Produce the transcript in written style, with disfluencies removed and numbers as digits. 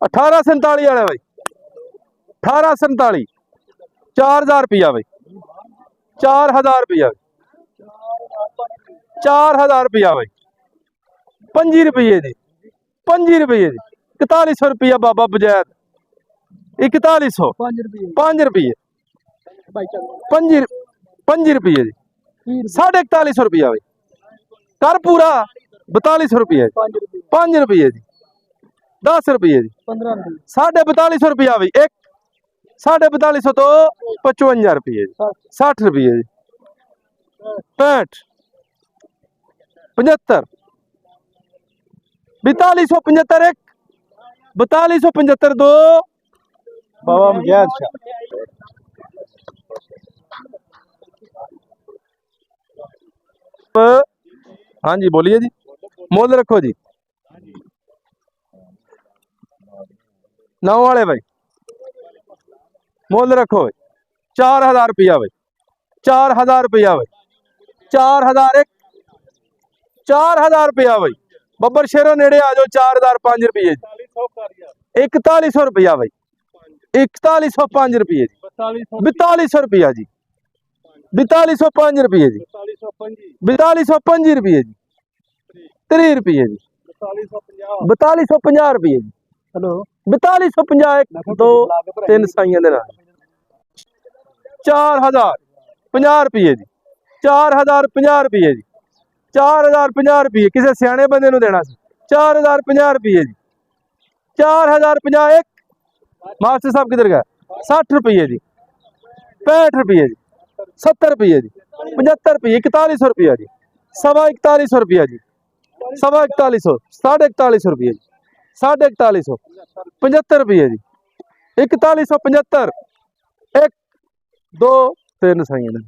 1847 वाला भाई 1847 4000 रुपया भाई 4000 रुपया 4000 रुपया भाई 25 रुपये जी 25 रुपये जी 4100 रुपया बाबा बजैत 4100 5 रुपये 5 रुपये जी 4150 रुपया भाई कर पूरा 4200 रुपया 5 रुपये जी 10 रुपये जी 4250 रुपया भाई एक 4250 तो 55 रुपये 60 रुपये जी 65 75 4275 एक 4275 दो बाबा मुजाहिद शाह हाँ जी बोलिए जी मोल रखो जी 9 वाले भाई मोल रखो भाई 4000 रुपया भाई 4000 रुपया भाई 4000 एक 4000 रुपया भाई बब्बर शेरों नेड़े आ जाओ 4005 रुपये 4100 रुपया भाई 4105 रुपये 4200 रुपया जी 4205 रुपये जी 4205 रुपये जी 30 रुपये जी 4250 रुपये जी हेलो 4250 एक 2 3 साइयां दे नाल 4050 रुपये जी 4050 रुपये जी 4050 रुपये किसी सियाने बंदे नूं देना सी 4050 रुपये जी 4050 एक मास्टर साहब किधर गए 60 रुपये जी 65 रुपये जी 70 रुपये जी 75 रुपये 4100 रुपया जी 4150 रुपया जी 4150 4150 रुपये जी 4150 75 रुपये जी 4175 1 2 3 साइयां